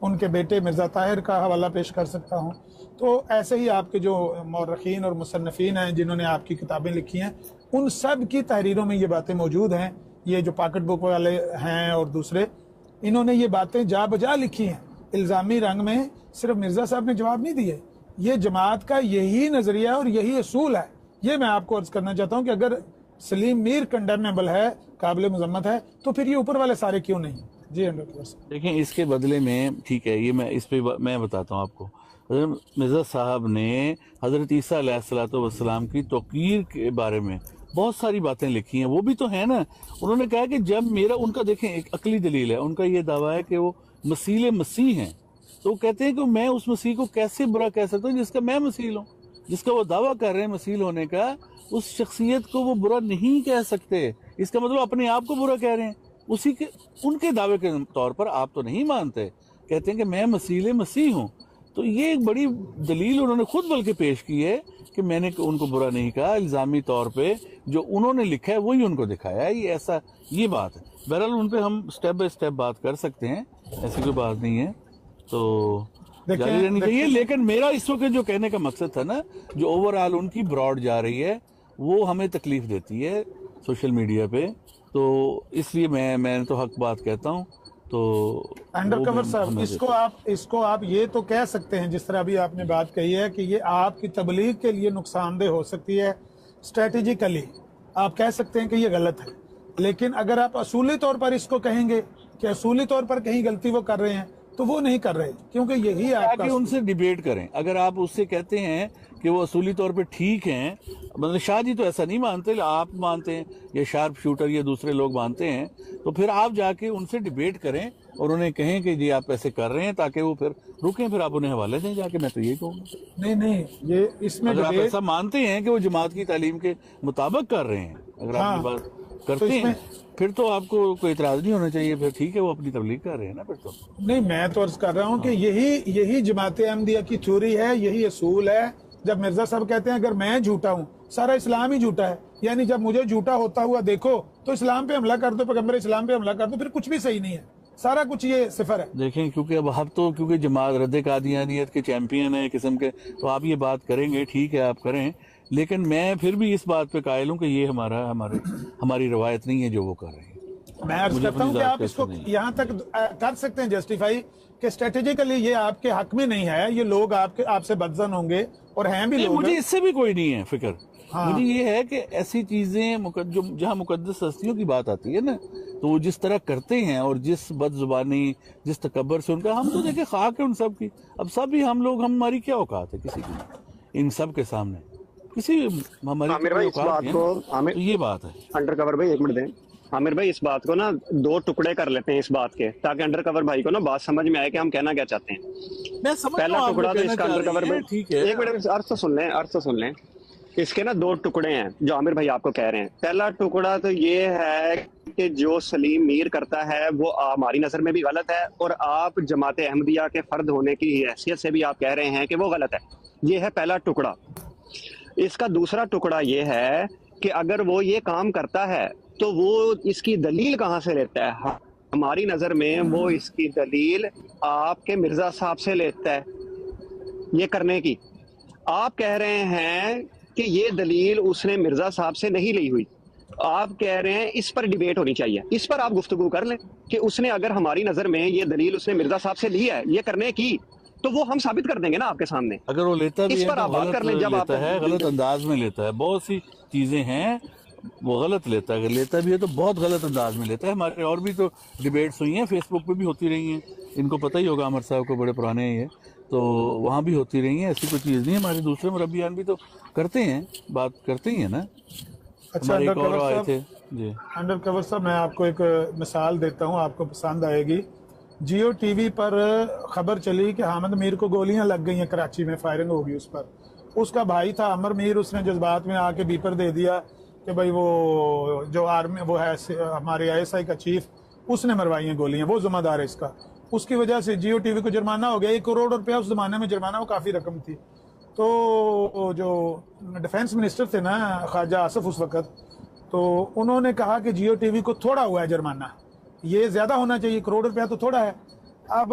ان کے بیٹے مرزا طاہر کا حوالہ پیش کر سکتا ہوں. تو ایسے ہی آپ کے جو مورخین اور مصنفین ہیں جنہوں نے آپ کی کتابیں لکھی ہیں ان سب کی تحریروں میں یہ باتیں موجود ہیں. یہ جو پاکٹ بک والے ہیں اور دوسرے, انہوں نے یہ باتیں جا بجا لکھی ہیں. الزامی رنگ میں صرف مرزا صاحب نے جواب نہیں دیے. یہ جماعت کا یہی نظریہ اور یہی اصول ہے. یہ میں آپ کو عرض کرنا چاہتا ہوں کہ اگر سلیم میر کنڈیمیبل ہے, قابل مذمت ہے, تو پھر یہ اوپر والے سارے کیوں نہیں؟ جی دیکھیں اس کے بدلے میں ٹھیک ہے, یہ میں اس پہ میں بتاتا ہوں آپ کو. حضرت مرزا صاحب نے حضرت عیسیٰ علیہ الصلوۃ والسلام کی توقیر کے بارے میں بہت ساری باتیں لکھی ہیں. وہ بھی تو ہیں نا. انہوں نے کہا کہ جب میرا, ان کا دیکھیں ایک عقلی دلیل ہے, ان کا یہ دعویٰ ہے کہ وہ مسیح ہیں. تو وہ کہتے ہیں کہ میں اس مسیح کو کیسے برا کہہ سکتا ہوں جس کا میں مسیح ہوں. جس کا وہ دعویٰ کر رہے ہیں مسیح ہونے کا, اس شخصیت کو وہ برا نہیں کہہ سکتے. اس کا مطلب اپنے آپ کو برا کہہ رہے ہیں. اسی کے ان کے دعوے کے طور پر آپ تو نہیں مانتے, کہتے ہیں کہ میں مسیح ہوں. تو یہ ایک بڑی دلیل انہوں نے خود بلکہ پیش کی ہے کہ میں نے ان کو برا نہیں کہا. الزامی طور پہ جو انہوں نے لکھا ہے وہی ان کو دکھایا ہے. یہ ایسا یہ بات ہے. بہرحال ان پہ ہم سٹیپ بائی سٹیپ بات کر سکتے ہیں, ایسی کوئی بات نہیں ہے. تو جاری رہنی چاہیے. لیکن میرا اس وقت جو کہنے کا مقصد تھا نا, جو اوور آل ان کی براڈ جا رہی ہے وہ ہمیں تکلیف دیتی ہے سوشل میڈیا پہ. تو اس لیے میں تو حق بات کہتا ہوں. تو انڈر کور صاحب, اس کو آپ یہ تو کہہ سکتے ہیں, جس طرح ابھی آپ نے بات کہی ہے کہ یہ آپ کی تبلیغ کے لیے نقصان دہ ہو سکتی ہے. اسٹریٹجیکلی آپ کہہ سکتے ہیں کہ یہ غلط ہے. لیکن اگر آپ اصولی طور پر اس کو کہیں گے کہ اصولی طور پر کہیں غلطی وہ کر رہے ہیں, تو وہ نہیں کر رہے, کیونکہ یہی آپ کا ان سے ڈیبیٹ کریں. اگر آپ اس سے کہتے ہیں کہ وہ اصولی طور پہ ٹھیک ہیں, مطلب شاہ جی تو ایسا نہیں مانتے, آپ مانتے ہیں یا شارپ شوٹر یا دوسرے لوگ مانتے ہیں, تو پھر آپ جا کے ان سے ڈیبیٹ کریں اور انہیں کہیں کہ جی آپ ایسے کر رہے ہیں, تاکہ وہ پھر رکیں. پھر آپ انہیں حوالے دیں جا کے. میں تو یہ کہوں گا نہیں یہ اس میں اگر آپ ایسا مانتے ہیں کہ وہ جماعت کی تعلیم کے مطابق کر رہے ہیں, اگر آپ یہ بات کرتے ہیں, پھر تو آپ کو کوئی اعتراض نہیں ہونا چاہیے. پھر ٹھیک ہے, وہ اپنی تبلیغ کر رہے ہیں نا. پھر تو نہیں, میں تو عرض کر رہا ہوں کہ یہی جماعت احمدیہ کی تھیوری ہے, یہی اصول ہے. جب مرزا صاحب کہتے ہیں اگر میں جھوٹا ہوں, سارا اسلام ہی جھوٹا ہے, یعنی جب مجھے جھوٹا ہوتا ہوا دیکھو تو اسلام پہ حملہ کر دو, پیغمبر اسلام پہ حملہ کر دو, پھر کچھ بھی صحیح نہیں ہے, سارا کچھ یہ صفر ہے. دیکھیں کیونکہ اب ہم تو کیونکہ جماعت رد قادیانیت کے چیمپئن ہیں قسم کے, تو آپ یہ بات کریں گے, ٹھیک ہے آپ کریں. لیکن میں پھر بھی اس بات پہ قائل ہوں کہ یہ ہماری روایت نہیں ہے جو وہ کر رہے ہیں. میں عرض کرتا ہوں کہ آپ اس کو یہاں تک کر سکتے ہیں جسٹیفائی کہ اسٹریٹجیکلی یہ آپ کے حق میں نہیں ہے, یہ لوگ آپ سے بدزن ہوں گے, اور ہیں بھی لوگ. مجھے اس سے بھی کوئی نہیں ہے فکر. مجھے یہ ہے کہ ایسی چیزیں جہاں مقدس ہستیوں کی بات آتی ہے نا, تو وہ جس طرح کرتے ہیں اور جس بد زبانی, جس تکبر سے ان کا, ہم تو دیکھیں خاک ہے ان سب کی. اب سب ہی ہم لوگ, ہماری کیا اوقات ہے کسی کی ان سب کے سامنے, کسی ہماری اوقات ہے. یہ بات ہے. انڈر کور بھائی ایک منٹ دیں. عامر بھائی اس بات کو نا دو ٹکڑے کر لیتے ہیں اس بات کے, تاکہ انڈر کور بھائی کو نا بات سمجھ میں آئے کہ ہم کہنا کیا چاہتے ہیں. پہلا ٹکڑا تو اس کا انڈر کور بھائی, ایک منٹ عرض تو سن لیں. اس کے نا دو ٹکڑے ہیں جو عامر بھائی آپ کو کہہ رہے ہیں. پہلا ٹکڑا تو یہ ہے کہ جو سلیم میر کرتا ہے وہ ہماری نظر میں بھی غلط ہے, اور آپ جماعت احمدیہ کے فرد ہونے کی حیثیت سے بھی آپ کہہ رہے ہیں کہ وہ غلط ہے. یہ ہے پہلا ٹکڑا. اس کا دوسرا ٹکڑا یہ ہے کہ اگر وہ یہ کام کرتا ہے تو وہ اس کی دلیل کہاں سے لیتا ہے. ہماری نظر میں وہ اس کی دلیل آپ کے مرزا صاحب سے لیتا ہے یہ کرنے کی. آپ کہہ رہے ہیں کہ یہ دلیل اس نے مرزا صاحب سے نہیں لی ہوئی. آپ کہہ رہے ہیں اس پر ڈیبیٹ ہونی چاہیے, اس پر آپ گفتگو کر لیں کہ اس نے اگر ہماری نظر میں یہ دلیل اس نے مرزا صاحب سے لی ہے یہ کرنے کی, تو وہ ہم ثابت کر دیں گے نا آپ کے سامنے. اگر وہ لیتا بھی اس پر آپ بات کر لیں. جب آپ غلط انداز میں لیتا ہے, بہت سی چیزیں ہیں وہ غلط لیتا ہے. اگر لیتا بھی ہے تو بہت غلط انداز میں لیتا ہے. ہمارے اور بھی تو ڈیبیٹس ہوئی ہیں, فیس بک پہ بھی ہوتی رہی ہیں, ان کو پتہ ہی ہوگا, عمر صاحب کو بڑے پرانے ہیں یہ, تو وہاں بھی ہوتی رہی ہیں. ایسی کوئی چیز نہیں ہے. ہمارے دوسرے مربیان بھی تو کرتے ہیں, بات کرتے ہی ہیں نا. اچھا انڈر کور صاحب, میں آپ کو ایک مثال دیتا ہوں, آپ کو پسند آئے گی. جیو ٹی وی پر خبر چلی کہ حامد میر کو گولیاں لگ گئی ہیں کراچی میں, فائرنگ ہوگی اس پر. اس کا بھائی تھا عمر میر, اس نے جذبات میں آ کے بیپر دے دیا کہ بھائی وہ جو آرمی وہ ہے ہمارے ISI کا چیف, اس نے مروائی ہیں گولیاں, وہ ذمہ دار ہے اس کا. اس کی وجہ سے جیو ٹی وی کو جرمانہ ہو گیا. 1 کروڑ روپیہ اس زمانے میں جرمانہ, وہ کافی رقم تھی. تو جو ڈیفینس منسٹر تھے نا خواجہ آصف اس وقت, تو انہوں نے کہا کہ جیو ٹی وی کو تھوڑا ہوا ہے جرمانہ, یہ زیادہ ہونا چاہیے, 1 کروڑ روپیہ تو تھوڑا ہے. اب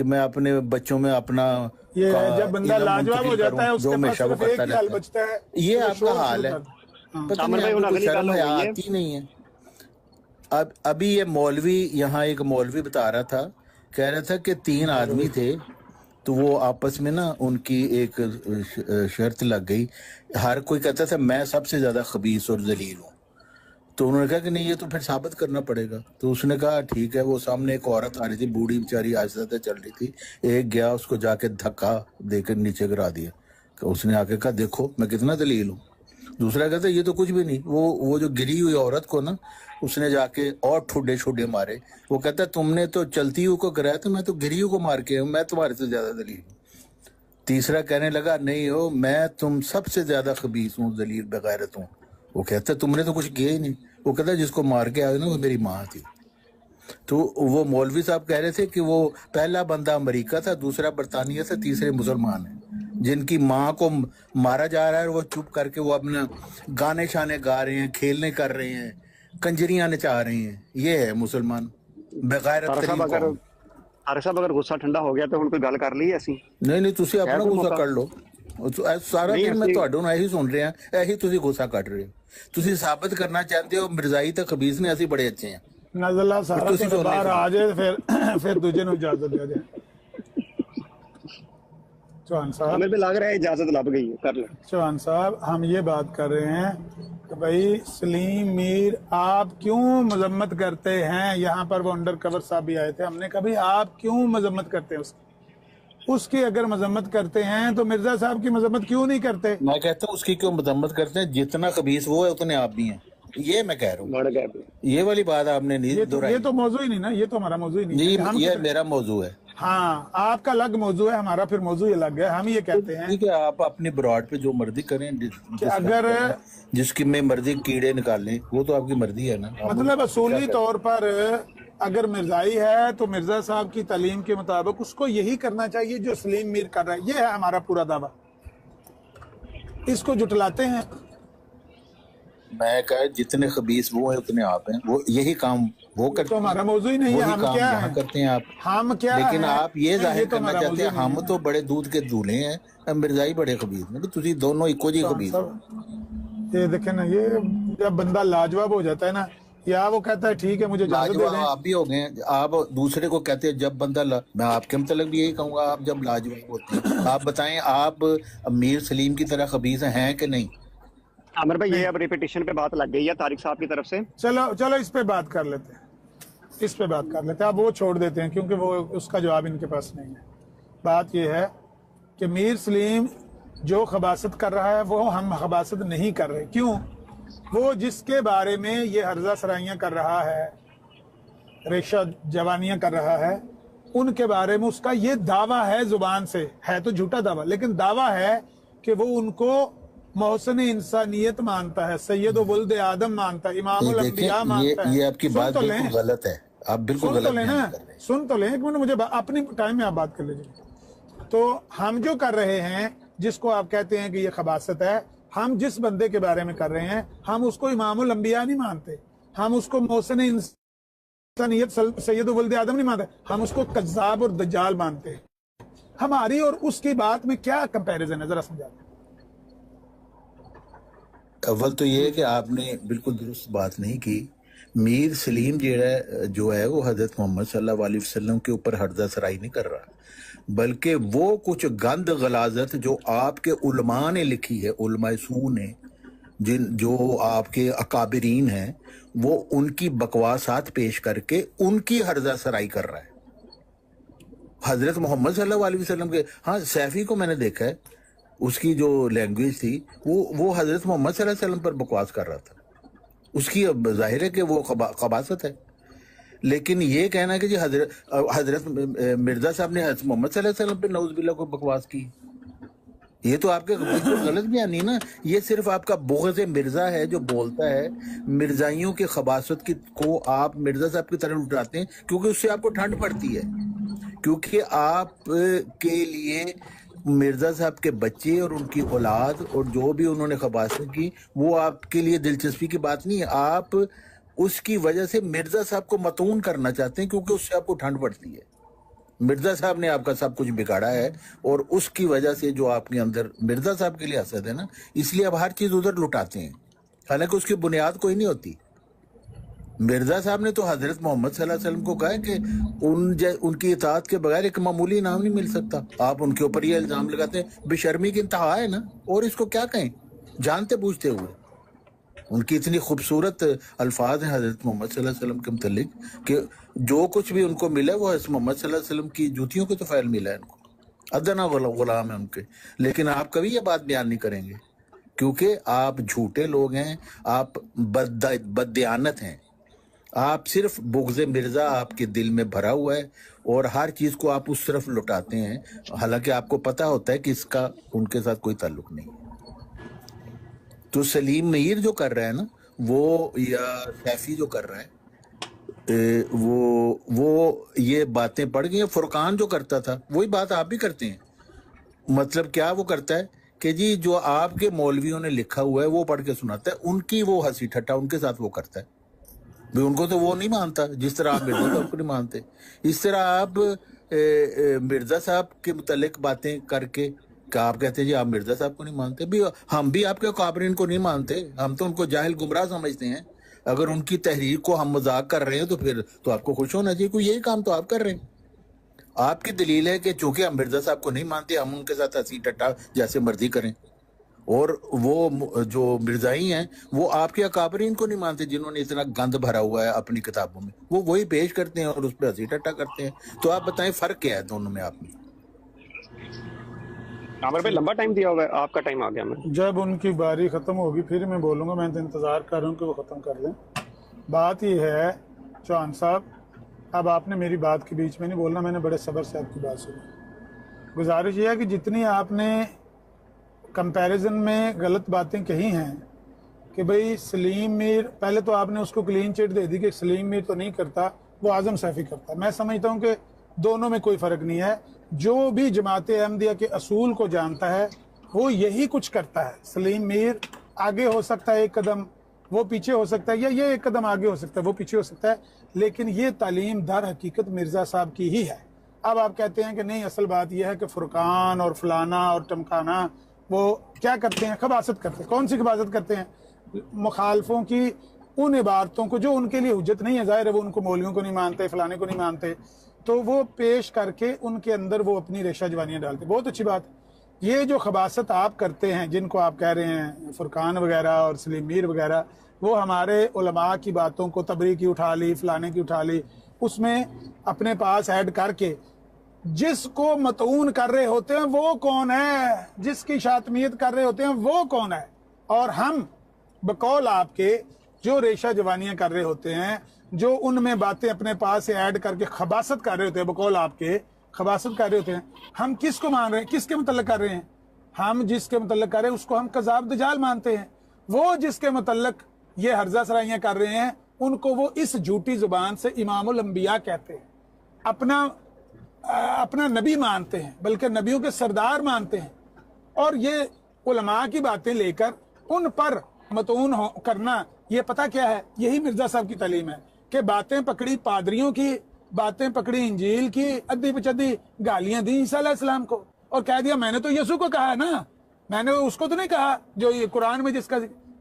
کہ میں اپنے بچوں میں اپنا یہ جب بندہ لاجواب ہو جاتا ہے اس جو کے ہمیشہ پاس وہ صرف ایک کرتا ہی حل رہتا بچتا ہے، ہے. یہ آپ کا حال ہے. پتہ عامر نہیں بھائی آپ کو اگلی شرم گل حیا ہوئی ہے آتی نہیں ہے. ابھی یہ مولوی یہاں ایک مولوی بتا رہا تھا، کہہ رہا تھا کہ 3 آدمی تھے تو وہ آپس میں نا ان کی ایک شرط لگ گئی، ہر کوئی کہتا تھا میں سب سے زیادہ خبیث اور ذلیل ہوں. تو انہوں نے کہا کہ نہیں یہ تو پھر ثابت کرنا پڑے گا. تو اس نے کہا ٹھیک ہے. وہ سامنے ایک عورت آ رہی تھی، بوڑھی بیچاری آہستہ چل رہی تھی. ایک گیا اس کو جا کے دھکا دے کر نیچے گرا دیا. اس نے آ کے کہا دیکھو میں کتنا ذلیل ہوں. دوسرا کہتا یہ تو کچھ بھی نہیں. وہ جو گری ہوئی عورت کو نا اس نے جا کے اور ٹھڈے مارے. وہ کہتا تم نے تو چلتی ہو کو گرایا، تو میں تو گری کو مار کے ہوں، میں تمہارے سے زیادہ ذلیل ہوں. تیسرا کہنے لگا نہیں ہو، میں تم سب سے زیادہ خبیث ہوں، ذلیل بغیرت ہوں. وہ کہتا تم نے تو کچھ کیا ہی نہیں. وہ کہتا جس کو مار کے آئے نا وہ میری ماں تھی. تو وہ مولوی صاحب کہہ رہے تھے کہ وہ پہلا بندہ امریکہ تھا، دوسرا برطانیہ تھا، تیسرے مسلمان ہیں جن کی ماں کو مارا جا رہا ہے اور وہ چپ کر کے وہ اپنا گانے شانے گا رہے ہیں، کھیلنے کر رہے ہیں، کنجریاں نچا رہے ہیں. یہ ہے مسلمان بغیرت ترین قوم. طارق صاحب اگر غصہ ٹھنڈا ہو گیا تو ہن کوئی گل کر لی ایسی نہیں تسی ہے اپنا کوئی غصہ موقع؟ کر لو. سارا نہیں دن میں اسی تہاڈوں نال ਇਹੀ ਸੁਣ ਰਿਹਾ, ਇਹੀ ਤੁਸੀਂ غصہ ਕੱਢ ਰਹੇ ਹੋ. ਤੁਸੀਂ ਸਾਬਤ ਕਰਨਾ ਚਾਹੁੰਦੇ ਹੋ ਮਿਰਜ਼ਾਈ ਤੇ ਖਬੀਜ਼ ਨੇ ਅਸੀਂ ਬੜੇ ਅੱਛੇ ਹਾਂ. نزلہ سارا تسی تو کیوں باہر نہیں آ جائے پھر دوجے نو اجازت دے دیں. چوہان صاحب ہمیں بھی لگ رہا ہے اجازت لب گئی ہے، کر لیں. چوہان صاحب ہم یہ بات کر رہے ہیں کہ بھائی سلیم میر آپ کیوں مذمت کرتے ہیں. یہاں پر وہ انڈر کور صاحب بھی آئے تھے، ہم نے کہا بھائی آپ کیوں مذمت کرتے ہیں اس کی اگر مذمت کرتے ہیں تو مرزا صاحب کی مذمت کیوں نہیں کرتے؟ میں کہتا ہوں اس کی کیوں مذمت کرتے ہیں، جتنا خبیث وہ ہے اتنے آپ بھی ہیں. یہ میں کہہ رہا ہوں. بڑھ گئے. یہ والی بات آپ نے نہیں دہرائی. یہ تو موضوع ہی نہیں نا، یہ تو ہمارا موضوع ہی نہیں ہے. ہم یہ میرا موضوع ہے. ہاں آپ کا الگ موضوع ہے، ہمارا پھر موضوع الگ ہے. ہم یہ کہتے ہیں ٹھیک ہے آپ اپنی براڈ پہ جو مرضی کریں، کہ اگر جس کی میں مرضی کیڑے نکالیں وہ تو آپ کی مرضی ہے نا. مطلب اصولی طور پر اگر مرزائی ہے تو مرزا صاحب کی تعلیم کے مطابق اس کو یہی کرنا چاہیے جو سلیم میر کر رہا ہے. یہ ہے ہمارا پورا دعویٰ. اس کو جٹلاتے ہیں. میں کہا جتنے خبیث وہ ہیں اتنے آپ ہیں. وہ یہی کام وہ کرتے تو ہیں، ہمارا موضوع ہی نہیں ہے. وہی ہم کام کیا یہاں ہیں؟ کرتے ہیں آپ. ہم کیا لیکن ہیں؟ آپ یہ ظاہر یہ تو کرنا ہمارا چاہتے ہیں موضوع نہیں ہم ہے. تو بڑے دودھ کے دولے ہیں، مرزائی بڑے خبیث ہیں. تسی دونوں ایکو جی خبیث ہو. یہ دیکھیں نا، یہ جب بندہ لاجواب ہو جاتا ہے نا، یا وہ کہتا ہے ٹھیک ہے مجھے اجازت دے لاجواب دیں. آپ بھی ہو گئے ہیں. آپ دوسرے کو کہتے ہیں جب بندہ میں آپ کے متعلق بھی یہی کہوں گا، آپ جب لاجواب ہوتے ہیں آپ بتائیں آپ میر سلیم کی طرح خبیث ہیں کہ نہیں؟ عامر بھائی یہ اب ریپیٹیشن پہ بات لگ گئی ہے طارق صاحب کی طرف سے. چلو اس پہ بات کر لیتے ہیں. اب وہ چھوڑ دیتے ہیں کیونکہ وہ اس کا جواب ان کے پاس نہیں ہے. بات یہ ہے کہ میر سلیم جو خباثت کر رہا ہے وہ ہم خباثت نہیں کر رہے. کیوں؟ وہ جس کے بارے میں یہ ہرزہ سرائیاں کر رہا ہے، ریشہ جوانیاں کر رہا ہے، ان کے بارے میں اس کا یہ دعویٰ ہے، زبان سے ہے تو جھوٹا دعویٰ، لیکن دعویٰ ہے کہ وہ ان کو محسن انسانیت مانتا ہے، سید و ولد آدم مانتا ہے، امام الانبیاء مانتا ہے. یہ آپ کی بات بالکل غلط ہے. آپ بالکل غلط بیان کر رہے ہیں. سن تو لیں ایک منٹ، مجھے اپنی ٹائم میں آپ بات کر لیجیے. تو ہم جو کر رہے ہیں، جس کو آپ کہتے ہیں کہ یہ خباثت ہے، ہم جس بندے کے بارے میں کر رہے ہیں، ہم اس کو امام الانبیاء نہیں مانتے، ہم اس کو محسن انسانیت سید و ولد آدم نہیں مانتے، ہم اس کو کذاب اور دجال مانتے ہیں. ہماری اور اس کی بات میں کیا کمپیریزن ہے، ذرا سمجھاتے ہیں. اول تو یہ ہے کہ آپ نے بالکل درست بات نہیں کی. میر سلیم جو ہے وہ حضرت محمد صلی اللہ علیہ وسلم کے اوپر ہرزہ سرائی نہیں کر رہا، بلکہ وہ کچھ گند غلاظت جو آپ کے علماء نے لکھی ہے، علماء سو نے، جو آپ کے اکابرین ہیں، وہ ان کی بکواسات پیش کر کے ان کی ہرزہ سرائی کر رہا ہے. حضرت محمد صلی اللہ علیہ وسلم کے، ہاں سیفی کو میں نے دیکھا ہے، اس کی جو لینگویج تھی وہ حضرت محمد صلی اللہ علیہ وسلم پر بکواس کر رہا تھا. اس کی ظاہر ہے کہ وہ خباثت ہے. لیکن یہ کہنا کہ جی حضرت مرزا صاحب نے حضرت محمد صلی اللہ علیہ وسلم پہ نعوذ باللہ کو بکواس کی، یہ تو آپ کے بالکل غلط بیان نہیں نا. یہ صرف آپ کا بغض مرزا ہے جو بولتا ہے. مرزائیوں کی خباثت کو آپ مرزا صاحب کی طرف اٹھاتے ہیں کیونکہ اس سے آپ کو ٹھنڈ پڑتی ہے، کیونکہ آپ کے لیے مرزا صاحب کے بچے اور ان کی اولاد اور جو بھی انہوں نے خباثت کی وہ آپ کے لیے دلچسپی کی بات نہیں ہے. آپ اس کی وجہ سے مرزا صاحب کو متون کرنا چاہتے ہیں کیونکہ اس سے آپ کو ٹھنڈ پڑتی ہے. مرزا صاحب نے آپ کا سب کچھ بگاڑا ہے، اور اس کی وجہ سے جو آپ کے اندر مرزا صاحب کے لیے حسد ہے نا، اس لیے اب ہر چیز ادھر لٹاتے ہیں، حالانکہ اس کی بنیاد کوئی نہیں ہوتی۔ مرزا صاحب نے تو حضرت محمد صلی اللہ علیہ وسلم کو کہا ہے کہ ان کی اطاعت کے بغیر ایک معمولی انعام نہیں مل سکتا۔ آپ ان کے اوپر یہ الزام لگاتے ہیں، بے شرمی کی انتہا ہے نا، اور اس کو کیا کہیں جانتے بوجھتے ہوئے۔ ان کی اتنی خوبصورت الفاظ ہیں حضرت محمد صلی اللہ علیہ وسلم کے متعلق کہ جو کچھ بھی ان کو ملا وہ حضرت محمد صلی اللہ علیہ وسلم کی جوتیوں کے تو فعل ملا ہے ان کو، ادنا غلام ہے ان کے۔ لیکن آپ کبھی یہ بات بیان نہیں کریں گے کیونکہ آپ جھوٹے لوگ ہیں، آپ بددیانت ہیں، آپ صرف بغض مرزا آپ کے دل میں بھرا ہوا ہے، اور ہر چیز کو آپ اس طرف لٹاتے ہیں، حالانکہ آپ کو پتہ ہوتا ہے کہ اس کا ان کے ساتھ کوئی تعلق نہیں۔ تو سلیم میر جو کر رہا ہے نا وہ، یا سیفی جو کر رہا ہے، وہ یہ باتیں پڑھ گئی ہیں۔ فرقان جو کرتا تھا وہی بات آپ بھی کرتے ہیں۔ مطلب کیا وہ کرتا ہے کہ جی جو آپ کے مولویوں نے لکھا ہوا ہے وہ پڑھ کے سناتا ہے، ان کی وہ ہنسی ٹھٹا ان کے ساتھ وہ کرتا ہے۔ ان کو تو وہ نہیں مانتا جس طرح آپ مرزا صاحب کو نہیں مانتے، اس طرح آپ مرزا صاحب کے متعلق باتیں کر کے کہ آپ کہتے ہیں جی آپ مرزا صاحب کو نہیں مانتے، بھی ہم بھی آپ کے قابرین کو نہیں مانتے، ہم تو ان کو جاہل گمراہ سمجھتے ہیں۔ اگر ان کی تحریک کو ہم مذاق کر رہے ہیں تو پھر تو آپ کو خوش ہونا چاہیے، کوئی یہی کام تو آپ کر رہے ہیں۔ آپ کی دلیل ہے کہ چونکہ ہم مرزا صاحب کو نہیں مانتے ہم ان کے ساتھ ہنسی ٹٹا جیسے مرضی کریں، اور وہ جو مرزائی ہیں وہ آپ کے اکابرین کو نہیں مانتے جنہوں نے اتنا گند بھرا ہوا ہے اپنی کتابوں میں، وہ وہی پیش کرتے ہیں اور اس پہ ہنسی ٹٹا کرتے ہیں۔ تو آپ بتائیں فرق کیا ہے دونوں میں آپ میں؟ عامر بھائی لمبا ٹائم دیا ہوا ہے، آپ کا ٹائم آ گیا۔ میں جب ان کی باری ختم ہوگی پھر میں بولوں گا، میں تو انتظار کر رہا ہوں کہ وہ ختم کر لیں۔ بات یہ ہے چوہان صاحب، اب آپ نے میری بات کے بیچ میں نہیں بولنا، میں نے بڑے صبر سے آپ کی بات سنی۔ گزارش یہ ہے کہ جتنی آپ نے کمپیریزن میں غلط باتیں کہی ہیں کہ بھئی سلیم میر، پہلے تو آپ نے اس کو کلین چٹ دے دی کہ سلیم میر تو نہیں کرتا، وہ اعظم سیفی کرتا۔ میں سمجھتا ہوں کہ دونوں میں کوئی فرق نہیں ہے، جو بھی جماعت احمدیہ کے اصول کو جانتا ہے وہ یہی کچھ کرتا ہے۔ سلیم میر آگے ہو سکتا ہے ایک قدم، وہ پیچھے ہو سکتا ہے، یا یہ ایک قدم آگے ہو سکتا ہے وہ پیچھے ہو سکتا ہے، لیکن یہ تعلیم در حقیقت مرزا صاحب کی ہی ہے۔ اب آپ کہتے ہیں کہ نہیں، اصل بات یہ ہے کہ فرقان اور فلانا اور ٹمکانا وہ کیا کرتے ہیں، خباثت کرتے ہیں۔ کون سی خباثت کرتے ہیں؟ مخالفوں کی ان عبارتوں کو جو ان کے لیے حجت نہیں ہے، ظاہر ہے وہ ان کو مولویوں کو نہیں مانتے، فلانے کو نہیں مانتے، تو وہ پیش کر کے ان کے اندر وہ اپنی ریشہ جوانیاں ڈالتے۔ بہت اچھی بات۔ یہ جو خباثت آپ کرتے ہیں جن کو آپ کہہ رہے ہیں فرقان وغیرہ اور سلیم میر وغیرہ، وہ ہمارے علماء کی باتوں کو تبری کی اٹھا لی، فلانے کی اٹھا لی، اس میں اپنے پاس ایڈ کر کے جس کو متعون کر رہے ہوتے ہیں وہ کون ہے، جس کی شاطمیت کر رہے ہوتے ہیں وہ کون ہے، اور ہم بقول آپ کے جو ریشہ جوانیاں کر رہے ہوتے ہیں، جو ان میں باتیں اپنے پاس سے ایڈ کر کے خباثت کر رہے ہوتے ہیں، بقول آپ کے خباثت کر رہے ہوتے ہیں، ہم کس کو مان رہے ہیں، کس کے متعلق کر رہے ہیں؟ ہم جس کے متعلق کر رہے ہیں اس کو ہم کذاب دجال مانتے ہیں۔ وہ جس کے متعلق یہ ہرزہ سرائیاں کر رہے ہیں ان کو وہ اس جھوٹی زبان سے امام الانبیاء کہتے ہیں، اپنا نبی مانتے ہیں، بلکہ نبیوں کے سردار مانتے ہیں، اور یہ علماء کی باتیں لے کر ان پر متعون کرنا، یہ پتہ کیا ہے؟ یہی مرزا صاحب کی تعلیم ہے کہ باتیں پکڑی پادریوں کی، باتیں پکڑی انجیل کی، ادھی پچدھی گالیاں دی عیسیٰ علیہ السلام کو، اور کہہ دیا میں نے تو یسوع کو کہا ہے نا، میں نے اس کو تو نہیں کہا جو یہ قرآن میں جس کا۔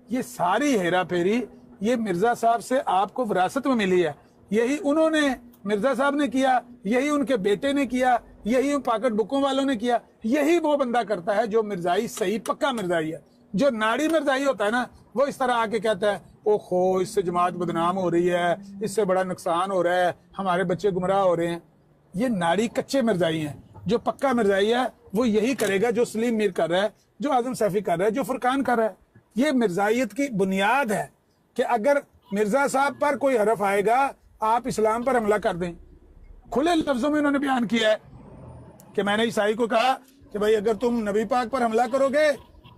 یہ ساری ہیرا پھیری یہ مرزا صاحب سے آپ کو وراثت میں ملی ہے، یہی انہوں نے مرزا صاحب نے کیا، یہی ان کے بیٹے نے کیا، یہی پاکٹ بکوں والوں نے کیا، یہی وہ بندہ کرتا ہے جو مرزائی صحیح پکا مرزائی ہے۔ جو ناڑی مرزائی ہوتا ہے نا وہ اس طرح آ کے کہتا ہے او خو اس سے جماعت بدنام ہو رہی ہے، اس سے بڑا نقصان ہو رہا ہے، ہمارے بچے گمراہ ہو رہے ہیں۔ یہ ناڑی کچے مرزائی ہیں۔ جو پکا مرزائی ہے وہ یہی کرے گا جو سلیم میر کر رہا ہے، جو اعظم سیفی کر رہا ہے، جو فرقان کر رہا ہے۔ یہ مرزائیت کی بنیاد ہے کہ اگر مرزا صاحب پر کوئی حرف آئے گا آپ اسلام پر حملہ کر دیں۔ کھلے لفظوں میں انہوں نے بیان کیا ہے کہ میں نے عیسائی کو کہا کہ بھائی اگر تم نبی پاک پر حملہ کرو گے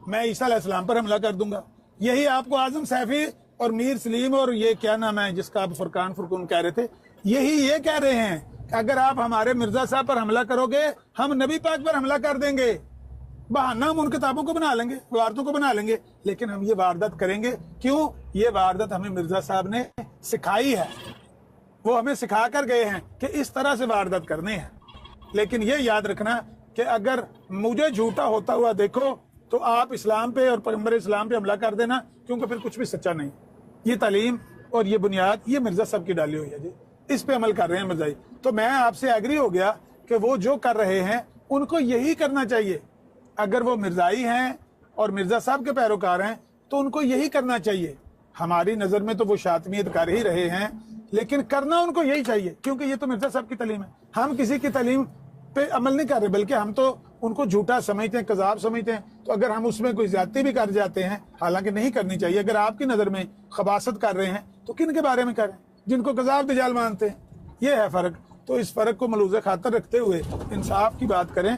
میں عیسیٰ علیہ السلام پر حملہ کر دوں گا۔ یہی آپ کو اعظم سیفی اور میر سلیم اور یہ کیا نام ہے جس کا آپ فرقان کہہ رہے تھے، یہی یہ کہہ رہے ہیں کہ اگر آپ ہمارے مرزا صاحب پر حملہ کرو گے ہم نبی پاک پر حملہ کر دیں گے۔ بہانہ ہم ان کتابوں کو بنا لیں گے، واردوں کو بنا لیں گے، لیکن ہم یہ واردات کریں گے۔ کیوں؟ یہ واردات ہمیں مرزا صاحب نے سکھائی ہے، وہ ہمیں سکھا کر گئے ہیں کہ اس طرح سے واردات کرنے ہیں۔ لیکن یہ یاد رکھنا کہ اگر مجھے جھوٹا ہوتا ہوا دیکھو تو آپ اسلام پہ اور پیغمبر اسلام پہ حملہ کر دینا، کیونکہ پھر کچھ بھی سچا نہیں. یہ تعلیم اور یہ بنیاد یہ مرزا صاحب کی ڈالی ہوئی ہے جی، اس پہ عمل کر رہے ہیں مرزائی. تو میں آپ سے ایگری ہو گیا کہ وہ جو کر رہے ہیں ان کو یہی کرنا چاہیے. اگر وہ مرزائی ہیں اور مرزا صاحب کے پیروکار ہیں تو ان کو یہی کرنا چاہیے. ہماری نظر میں تو وہ شاطمیت کر ہی رہے ہیں، لیکن کرنا ان کو یہی چاہیے، کیونکہ یہ تو مرزا صاحب کی تعلیم ہے. ہم کسی کی تعلیم پہ عمل نہیں کر رہے، بلکہ ہم تو ان کو جھوٹا سمجھتے ہیں، کذاب سمجھتے ہیں. تو اگر ہم اس میں کوئی زیادتی بھی کر جاتے ہیں، حالانکہ نہیں کرنی چاہیے، اگر آپ کی نظر میں خباثت کر رہے ہیں تو کن کے بارے میں کر رہے ہیں؟ جن کو کذاب دجال مانتے ہیں. یہ ہے فرق. تو اس فرق کو ملحوظ خاطر رکھتے ہوئے انصاف کی بات کریں،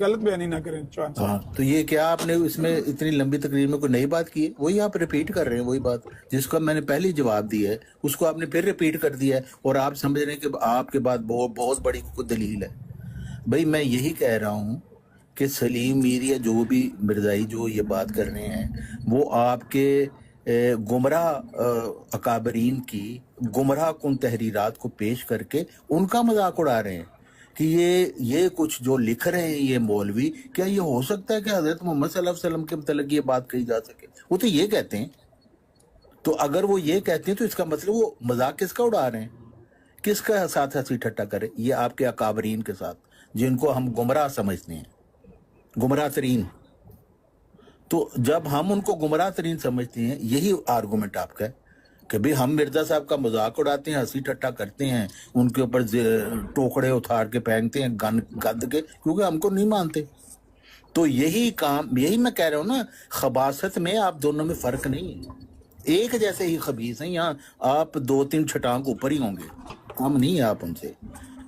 غلط بیانی نہ کریں. تو یہ کیا آپ نے اس میں اتنی لمبی تقریر میں کوئی نئی بات کی ہے؟ وہی آپ ریپیٹ کر رہے ہیں، وہی بات جس کو میں نے پہلے جواب دیا ہے اس کو آپ نے پھر ریپیٹ کر دیا ہے، اور آپ سمجھ رہے ہیں کہ آپ کے بعد بہت بڑی کوئی دلیل ہے. بھائی میں یہی کہہ رہا ہوں کہ سلیم میر یا جو بھی مرزائی جو یہ بات کر رہے ہیں وہ آپ کے گمراہ اکابرین کی گمراہ کن تحریرات کو پیش کر کے ان کا مذاق اڑا رہے ہیں کہ یہ کچھ جو لکھ رہے ہیں یہ مولوی، کیا یہ ہو سکتا ہے کہ حضرت محمد صلی اللہ علیہ وسلم کے متعلق یہ بات کہی جا سکے؟ وہ تو یہ کہتے ہیں. تو اگر وہ یہ کہتے ہیں تو اس کا مطلب وہ مذاق کس کا اڑا رہے ہیں؟ کس کا ساتھ ہنسی ٹھٹا کرے؟ یہ آپ کے اکابرین کے ساتھ جن کو ہم گمراہ سمجھتے ہیں، گمراہ ترین. تو جب ہم ان کو گمراہ ترین سمجھتے ہیں، یہی آرگومنٹ آپ کا ہے کہ بھی ہم مرزا صاحب کا مذاق اڑاتے ہیں، ہنسی ٹھٹا کرتے ہیں، ان کے اوپر ٹوکڑے اتھار کے پھینکتے ہیں گند کے، کیونکہ ہم کو نہیں مانتے. تو یہی کام، یہی میں کہہ رہا ہوں نا، خباثت میں آپ دونوں میں فرق نہیں ہے. ایک جیسے ہی خبیث ہیں، یہاں آپ 2-3 چھٹانگ اوپر ہی ہوں گے، کم نہیں ہے آپ ان سے،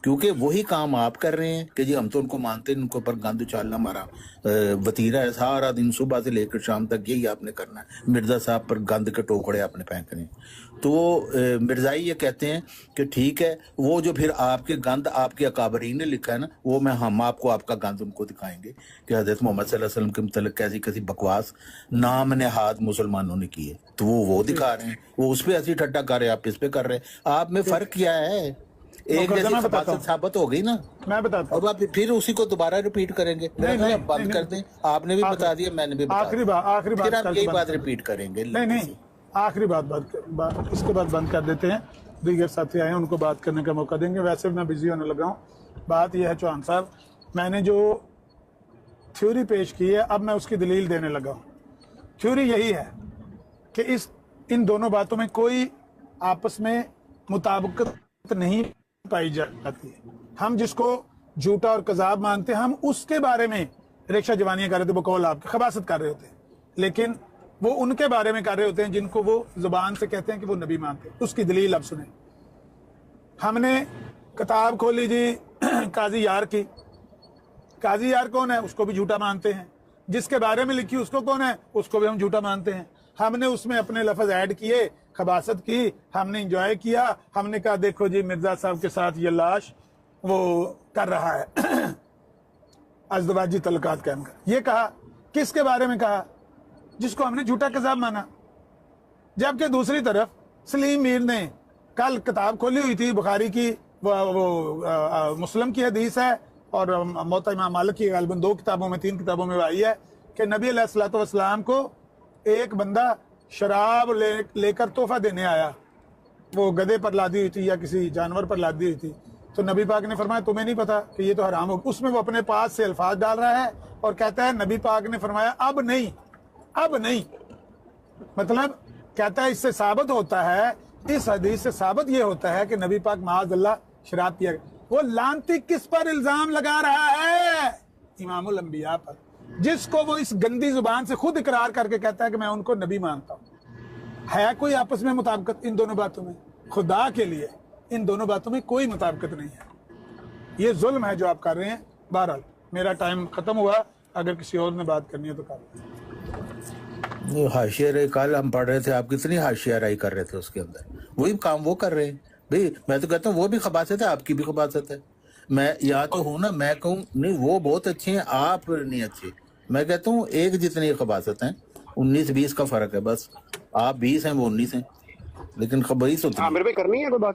کیونکہ وہی کام آپ کر رہے ہیں کہ جی ہم تو ان کو مانتے ہیں، ان کے اوپر گند اچالنا ہمارا وتیرہ ہے، سارا دن صبح سے لے کر شام تک یہی آپ نے کرنا ہے، مرزا صاحب پر گند کے ٹوکڑے آپ نے پھینکنے. تو مرزائی یہ کہتے ہیں کہ ٹھیک ہے، وہ جو پھر آپ کے گند آپ کے اکابرین نے لکھا ہے نا، وہ ہم آپ کو آپ کا گند ان کو دکھائیں گے کہ حضرت محمد صلی اللہ علیہ وسلم کے متعلق کیسی بکواس نام نہاد مسلمانوں نے کی ہے، تو وہ دکھا رہے ہیں، وہ اس پہ ایسی ٹھٹا کر رہے ہیں، آپ اس پہ کر رہے ہیں. آپ میں فرق کیا ہے؟ ایک جیسی خباثت ثابت ہو گئی نا، میں بتاتا ہوں. اب آپ پھر اسی کو دوبارہ ریپیٹ کریں گے؟ بند کر دیں. آپ نے بھی بتا دیا، میں نے بھی بتا دیا، آخری بات پھر آپ یہی بات ریپیٹ کریں گے. نہیں آخری بات اس کے بعد بند کر دیتے ہیں. دیگر ساتھی آئے ہیں، ان کو بات کرنے کا موقع دیں گے. ویسے میں بزی ہونے لگا ہوں. بات یہ ہے چوہان صاحب، میں نے جو تھیوری پیش کی ہے اب میں اس کی دلیل دینے لگا ہوں. تھیوری یہی ہے کہ ان دونوں باتوں میں کوئی آپس میں مطابقت نہیں پائی جاتی ہے. ہم جس کو جھوٹا اور کذاب مانتے ہیں، ہم اس کے بارے میں ریکشہ جوانیاں کر رہے تھے، بقول آپ کے خباثت کر رہے ہوتے ہیں، لیکن وہ ان کے بارے میں کر رہے ہوتے ہیں جن کو وہ زبان سے کہتے ہیں کہ وہ نبی مانتے ہیں. اس کی دلیل اب سنیں. ہم نے کتاب کھولی جی قاضی یار کی. قاضی یار کون ہے؟ اس کو بھی جھوٹا مانتے ہیں. جس کے بارے میں لکھی اس کو کون ہے؟ اس کو بھی ہم جھوٹا مانتے ہیں. ہم نے اس میں اپنے لفظ ایڈ کیے، خباثت کی، ہم نے انجوائے کیا. ہم نے کہا دیکھو جی مرزا صاحب کے ساتھ یہ لاش وہ کر رہا ہے ازدواجی تعلقات قائم کر. یہ کہا کس کے بارے میں کہا؟ جس کو ہم نے جھوٹا کذاب مانا. جبکہ دوسری طرف سلیم میر نے کل کتاب کھولی ہوئی تھی بخاری کی، وہ مسلم کی حدیث ہے اور موطا امام مالک کی غالباً 2 کتابوں میں 3 کتابوں میں آئی ہے کہ نبی علیہ الصلوۃ والسلام کو ایک بندہ شراب لے کر تحفہ دینے آیا. وہ گدھے پر لادی ہوئی تھی یا کسی جانور پر لادی ہوئی تھی. تو نبی پاک نے فرمایا تمہیں نہیں پتا کہ یہ تو حرام ہو. اس میں وہ اپنے پاس سے الفاظ ڈال رہا ہے اور کہتا ہے نبی پاک نے فرمایا اب نہیں. مطلب کہتا ہے اس سے ثابت ہوتا ہے، اس حدیث سے ثابت یہ ہوتا ہے کہ نبی پاک معاذ اللہ شراب پیا. وہ لانتی کس پر الزام لگا رہا ہے؟ امام الانبیاء پر، جس کو وہ اس گندی زبان سے خود اقرار کر کے کہتا ہے کہ میں ان کو نبی مانتا ہوں. ہے کوئی آپس میں مطابقت ان دونوں باتوں میں؟ خدا کے لیے ان دونوں باتوں میں کوئی مطابقت نہیں ہے. یہ ظلم ہے جو آپ کر رہے ہیں. بہرحال میرا ٹائم ختم ہوا، اگر کسی اور نے بات کرنی ہے تو کر لیں. حاشیہ رائی کل ہم پڑھ رہے تھے، آپ کتنی حاشیہ رائی کر رہے تھے اس کے اندر، وہی کام وہ کر رہے ہیں. بھائی میں تو کہتا ہوں وہ بھی خباثت ہے، آپ کی بھی خباثت ہے. میں یا تو ہوں نا، میں کہوں نہیں وہ بہت اچھے ہیں، آپ نہیں اچھے. میں کہتا ہوں ایک جتنی خباثت ہیں، 19-20 کا فرق ہے بس. آپ 20 ہیں، وہ 19 ہیں، لیکن خبیث ہوتی ہے. عامر بھائی کرنی ہے کوئی بات؟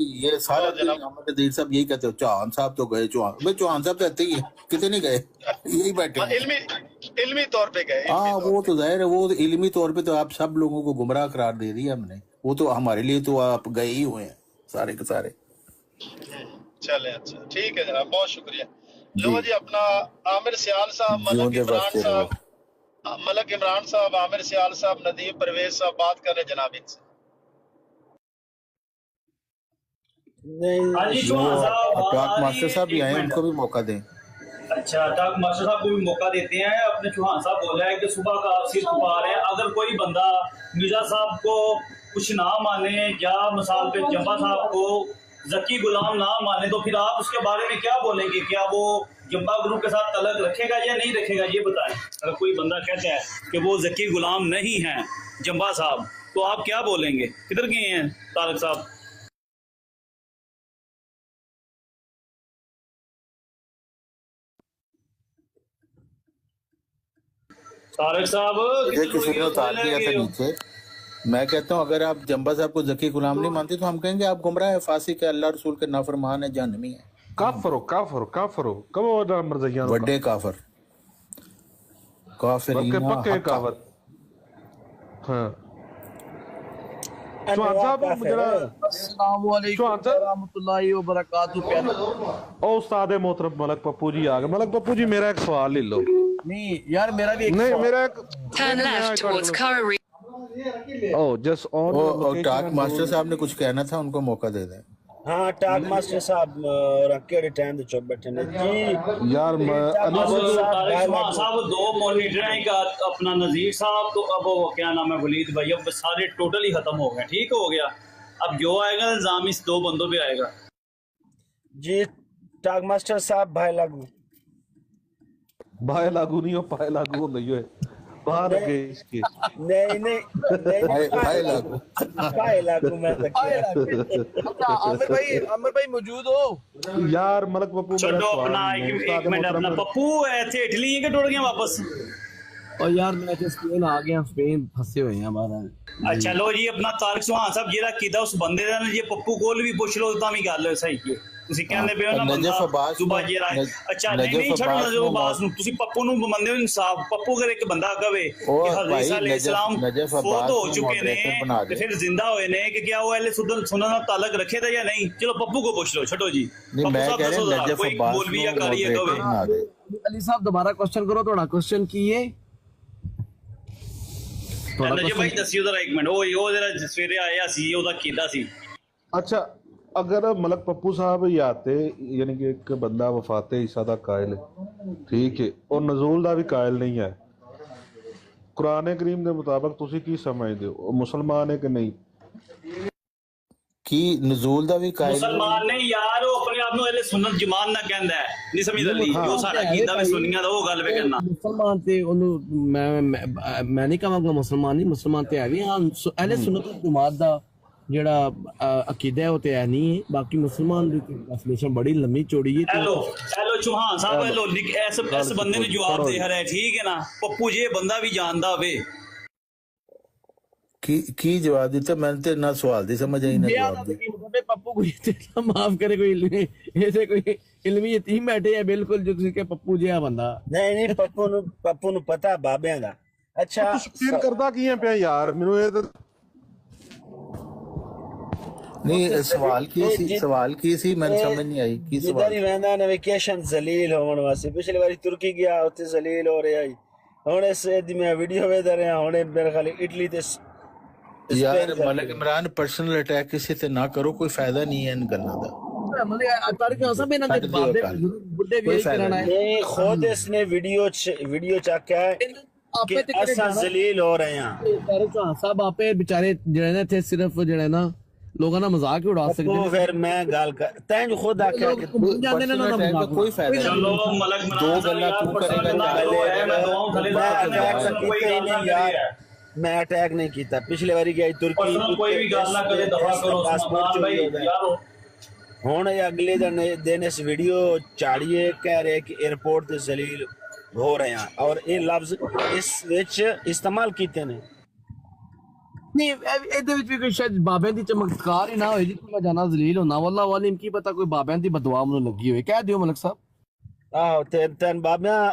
یہ سارا دن محمد نذیر صاحب یہی کہتے ہو چوہان صاحب تو گئے، چوہان صاحب تو رہتے ہی ہیں، کتنے نہیں گئے، یہی بیٹھے ہیں۔ علمی طور پہ گئے، ہاں وہ تو ظاہر ہے، وہ علمی طور پہ تو آپ سب لوگوں کو گمراہ قرار دے دیا ہم نے، وہ تو ہمارے لیے تو آپ گئے ہی ہوئے ہیں سارے کے سارے۔ چلے اچھا ٹھیک ہے جناب، بہت شکریہ۔ لو جی اپنا عامر سیال صاحب، ملک جیوندے عمران بستے رہو۔ صاحب، ملک عمران صاحب، عامر سیال صاحب، ندیم پرویز صاحب بات کر رہے جناب ان سے۔ ہاں جی چوہان صاحب، ٹاک ماسٹر صاحب بھی آئے ہیں، ان کو بھی موقع دیں۔ اچھا ٹاک ماسٹر صاحب کو بھی موقع دیتے ہیں۔ اپنے چوہان صاحب بولا ہے کہ صبح کا آپ سر کھپا رہے ہیں، اگر کوئی بندہ مرزا صاحب کو کچھ نہ مانے یا مثال پہ جمبا صاحب کو ذکی غلام نہ مانے تو پھر آپ اس کے بارے میں کیا بولیں گے؟ کیا وہ جمبا گروپ کے ساتھ تعلق رکھے گا یا نہیں رکھے گا؟ یہ بتائیں۔ اگر کوئی بندہ کہتا ہے کہ وہ ذکی غلام نہیں ہیں جمبا صاحب، تو آپ کیا بولیں گے؟ کدھر گئے ہیں طارق صاحب؟ طارق صاحب مجھے کسی نے اتار دیا تھا نیچے۔ میں کہتا ہوں اگر آپ جمبا صاحب کو ذکی غلام نہیں مانتے تو ہم کہیں گے آپ گمراہ ہے، فاسق ہے، اللہ رسول کے نافرمان ہے، جہنمی ہے، کافر کب مرزیان وڈے کافر، کافرین پکے حقا۔ کافر۔ ہاں چوہان صاحب السلام علیکم ورحمۃ اللہ وبرکاتہ۔ او استاد محترم ملک پپو جی آ گئے۔ ملک پپو جی میرا ایک سوال لے لو۔ نہیں یار میرا بھی نہیں میرا ایک Turn left towards Curry. او جس آن ٹاک ماسٹر صاحب نے کچھ کہنا تھا، ان کو موقع دے دیں۔ ہاں ٹاک ماسٹر صاحب رکھے ٹائم دے چپ بیٹھے نے جی یار طارق صاحب دو مانیٹر ہیں، ایک اپنا نذیر صاحب، تو اب وہ کیا نام ہے ولید بھائی، اب سارے ٹوٹلی ختم ہو گئے، ٹھیک ہو گیا۔ اب جو آئے گا الزام اس دو بندوں پہ آئے گا۔ جی ٹاک ماسٹر صاحب بھائی لاگو بھائی لاگو نہیں ہو، پائے لاگو ہو نہیں ہوئے باہر گئے اس کے۔ نہیں بھائی لاگو میں عامر بھائی موجود ہو یار ملک پپو چھوڑو اپنا ایک منٹ، اپنا پپو ایتھے اٹلی ہیں کہ ٹوٹ گئے واپس؟ اور یار میں اسپین آ گیا، اسپین پھنسے ہوئے ہیں ہمارا۔ اچھا لو جی اپنا طارق چوہان صاحب جیڑا کیتا اس بندے دا نا، یہ پپو کول بھی پوچھ لو تاں بھی گل ہے صحیح کی تسی کہندے پے ہو نا بندہ صبح جی رہا ہے۔ اچھا نہیں چھڑو نظر عباس نو، تسی پپو نو بندے انصاف، پپو اگر ایک بندہ کہے کہ حضرت عیسیٰ علیہ السلام فوت ہو چکے نے تے پھر زندہ ہوئے نے، کہ کیا وہ اہل سنت نال تعلق رکھے تھا یا نہیں؟ چلو پپو کو پوچھ لو، چھٹو جی پپو صاحب دسو ذرا، کوئی مولوی یا قاری ہے کہے۔ علی صاحب دوبارہ کوسچن کرو، تھوڑا کوسچن کی ہے نجیب بھائی دسیو ذرا ایک منٹ، وہ ذرا سویرے آیا سی او دا کیدا سی۔ اچھا اگر ملک پپو صاحب یہ آتے، یعنی کہ ایک بندہ وفات عیسیٰ دا قائل ہے، ٹھیک ہے، اور نزول دا بھی قائل نہیں ہے، قرآن کریم دے مطابق تسی کی سمجھدے ہو مسلمان ہے کہ نہیں؟ کی نزول دا بھی قائل مسلمان نہیں یار، وہ اپنے آپ نو اہل سنت جماعت نہ کہندا ہے، نہیں سمجھ علی جو سارا کیتا بھی سنیاں دا وہ گل پہ کرنا۔ مسلمان تے اونوں میں نہیں کہاں گا مسلمان نہیں، مسلمان تے ہے بھی، ہاں اہل سنت جماعت دا جڑا عقیدہ ہے وہ تے ہے نہیں ہے، باقی مسلمان دی ڈیفینیشن بڑی لمبی چوڑی ہے۔ ہیلو چوہان صاحب، ہیلو اس بندے نے جواب دے رہا ہے، ٹھیک ہے نا؟ پپو جی بندہ بھی جاندا ہوئے کی جواب دیتا؟ میں نے نہ سوال دی سمجھ آئی نہ جواب دی۔ پپو کو معاف کرے، کوئی ایسے کوئی علمی یتیم بیٹھے ہے بالکل جو کسی کے پپو جہا بندہ نہیں پپو نو پتہ بابیاں دا۔ اچھا تشکیر کردا کیے پیا یار، مینوں یہ نہیں سوال کی سی میں سمجھ نہیں آئی کی سوال۔ جدھر ہی رہندا نا ویکیشن ذلیل ہون واسطے، پچھلی باری ترکی گیا اوتھے ذلیل ہو رہا ہے، ہن اس دی میں ویڈیو ویکھ رہا، ہن میرے خیال اٹلی تے یار ملک عمران پرسنل اٹیک کسی تے نہ کرو، کوئی فائدہ نہیں ہے ان گلاں دا۔ خود اس نے ویڈیو چاکیا ہے کہ اساں ذلیل ہو رہے ہیں۔ صاحب آپ بیچارے جڑے نا تھے صرف جڑے نا لوگاں نا مذاق ہی اڑا سکتے ہیں۔ پھر میں گل کر تین خود آکھیا کہ کوئی فائدہ نہیں۔ چلو ملک دو گلاں تو کرے گا، میں اٹیک نہیں کیتا، پچھلے باری گئی ترکی، کوئی بھی گل نہ کرے، دفعہ کرو پاسپورٹ چوری ہو گیا۔ ہن اگلے دن اس ویڈیو چاڑیے کہہ رہے کہ ایئرپورٹ تے ذلیل ہو رہے ہیں، اور یہ لفظ اس وچ استعمال کیتے نے۔ ਨਹੀਂ ਇਹਦੇ ਵਿੱਚ ਵੀ ਕੋਈ ਸ਼ਾਇਦ ਬਾਬਿਆਂ ਦੀ ਚਮਤਕਾਰ ਹੀ ਨਾ ਹੋਏ ਜਿੱਥੇ ਮੈਂ ਜਾਣਾ ਜ਼ਲੀਲ ਹੋਣਾ ਵੱਲਾ ਵਾਲਿਮ ਕੀ ਪਤਾ ਕੋਈ ਬਾਬਿਆਂ ਦੀ ਬਦਦੁਆ ਮੈਨੂੰ ਲੱਗੀ ਹੋਵੇ ਕਹਿ ਦਿਓ ਮਲਕ ਸਾਹਿਬ ਆਹੋ ਤੈਨ ਬਾਬਿਆਂ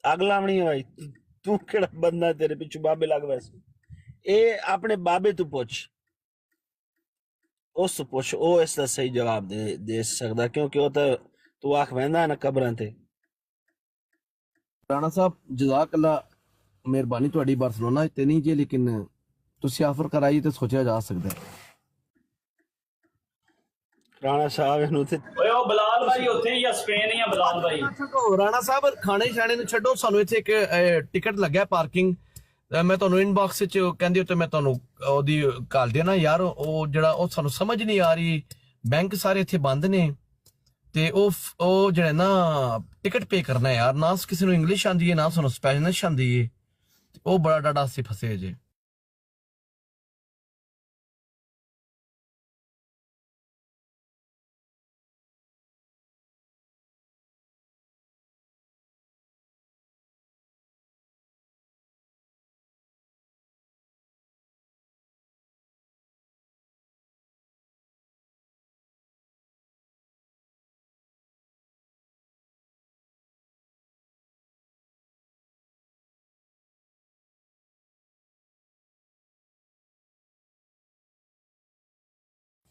ਅੱਗ ਲਾਵਣੀ ਹੋਈ ਤੂੰ ਕਿਹੜਾ ਬੰਦਾ ਤੇਰੇ ਪਿੱਛੇ ਬਾਬੇ ਲੱਗ ਵੈਸੇ ਇਹ ਆਪਣੇ ਬਾਬੇ ਤੋਂ ਪੁੱਛ ਉਸ ਤੋਂ ਪੁੱਛ ਉਹ ਇਸ ਦਾ ਸਹੀ ਜਵਾਬ ਦੇ ਸਕਦਾ ਕਿਉਂਕਿ ਉਹ ਤਾਂ ਤੂੰ ਆਖ ਵਹਿੰਦਾ ਨਾ ਕਬਰਾਂ ਤੇ ਰਾਣਾ ਸਾਹਿਬ ਜਜ਼ਾਕ ਅੱਲਾ ਮਿਹਰਬਾਨੀ ਤੁਹਾਡੀ ਬਾਰਸਲੋਨਾ ਤੇ ਨਹੀਂ ਜੇ ਲੇਕਿਨ ਤੁਸੀਂ ਆਫਰ ਕਰਾਈ ਤੇ ਸੋਚਿਆ ਜਾ ਸਕਦਾ ਰਾਣਾ ਸਾਹਿਬ ਇਹਨੂੰ ਤੇ ਓਏ ਉਹ ਬਲਾਲ ਭਾਈ ਉੱਥੇ ਹੀ ਆ ਸਪੇਨ ਹੀ ਆ ਬਲਾਲ ਭਾਈ ਰਾਣਾ ਸਾਹਿਬ ਖਾਣੇ ਛਾਣੇ ਨੂੰ ਛੱਡੋ ਸਾਨੂੰ ਇੱਥੇ ਇੱਕ ਟਿਕਟ ਲੱਗਿਆ ਪਾਰਕਿੰਗ ਮੈਂ ਤੁਹਾਨੂੰ ਇਨਬਾਕਸ ਵਿੱਚ ਕਹਿੰਦੀ ਤੇ ਮੈਂ ਤੁਹਾਨੂੰ ਉਹਦੀ ਕਾਲ ਦੇਣਾ ਯਾਰ ਉਹ ਜਿਹੜਾ ਉਹ ਸਾਨੂੰ ਸਮਝ ਨਹੀਂ ਆ ਰਹੀ ਬੈਂਕ ਸਾਰੇ ਇੱਥੇ ਬੰਦ ਨੇ ਤੇ ਉਹ ਜਿਹੜਾ ਨਾ ਟਿਕਟ ਪੇ ਕਰਨਾ ਯਾਰ ਨਾ ਕਿਸੇ ਨੂੰ ਇੰਗਲਿਸ਼ ਆਂਦੀ ਹੈ ਨਾ ਸਾਨੂੰ ਸਪੈਨਿਸ਼ ਆਂਦੀ ਹੈ ਉਹ ਬੜਾ ਡਾਡਾ ਸੀ ਫਸੇ ਜੇ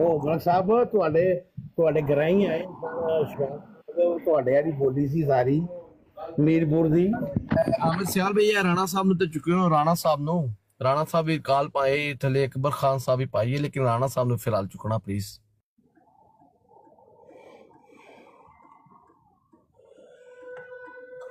ਉਹ ਸਾਹਿਬ ਤੁਹਾਡੇ ਗਰਾਈ ਆਏ ਤੁਹਾਡੇ ਆਦੀ ਬੋਲੀ ਸੀ ਸਾਰੀ ਮੀਰਪੁਰ ਦੀ ਆਮਦ ਸਿਆਲ ਭਈਆ ਰਾਣਾ ਸਾਹਿਬ ਨੂੰ ਤੇ ਚੁੱਕੇ ਹੋ ਰਾਣਾ ਸਾਹਿਬ ਵੀ ਕਾਲ ਪਾਏ ਥਲੇ ਅਕਬਰ ਖਾਨ ਸਾਹਿਬ ਵੀ ਪਾਈਏ ਲੇਕਿਨ ਰਾਣਾ ਸਾਹਿਬ ਨੂੰ ਫਿਲਹਾਲ ਚੁੱਕਣਾ ਪਲੀਜ਼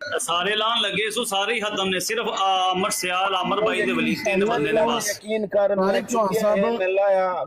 ਸਾਰੇ ਲਾਣ ਲੱਗੇ ਸੋ ਸਾਰੇ ਹੀ ਖਤਮ ਨੇ ਸਿਰਫ ਅਮਰ ਸਿਆਲ ਅਮਰ ਬਾਈ ਦੇ ਵਲੀ ਤਿੰਨ ਬੰਦੇ ਨੇ ਬਸ ਯਕੀਨ ਕਰ ਮੈਂ ਚੁੱਕਿਆ ਮਿਲਾਇਆ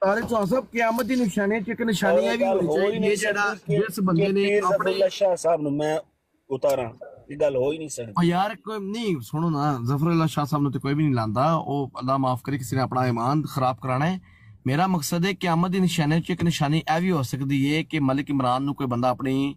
ਤਾਰੇ ਚੌਹਾਨ ਸਾਹਿਬ ਕਿਆਮਤ ਦੀ ਨਿਸ਼ਾਨੀ ਚ ਇੱਕ ਨਿਸ਼ਾਨੀ ਹੈ ਵੀ ਹੋਣੀ ਚਾਹੀਦੀ ਜਿਹੜਾ ਜਿਸ ਬੰਦੇ ਨੇ ਆਪਣੇ ਸ਼ਾਹ ਸਾਹਿਬ ਨੂੰ ਮੈਂ ਉਤਾਰਾਂ ਇਹ ਗੱਲ ਹੋ ਹੀ ਨਹੀਂ ਸਕਦੀ ਯਾਰ ਕੋਈ ਨਹੀਂ ਸੁਣੋ ਨਾ ਜ਼ਫਰ ਸ਼ਾਹ ਸਾਹਿਬ ਨੂੰ ਤੇ ਕੋਈ ਵੀ ਨਹੀਂ ਲਾਂਦਾ ਉਹ ਅੱਲਾਹ ਮਾਫ ਕਰੇ ਕਿਸੇ ਨੇ ਆਪਣਾ ਈਮਾਨ ਖਰਾਬ ਕਰਾਣਾ ਹੈ ਮੇਰਾ ਮਕਸਦ ਹੈ ਕਿਆਮਤ ਦੀ ਨਿਸ਼ਾਨੀ ਚ ਇੱਕ ਨਿਸ਼ਾਨੀ ਇਹ ਵੀ ਹੋ ਸਕਦੀ ਹੈ ਕਿ ਮਲਿਕ ਇਮਰਾਨ ਨੂੰ ਕੋਈ ਬੰਦਾ ਆਪਣੀ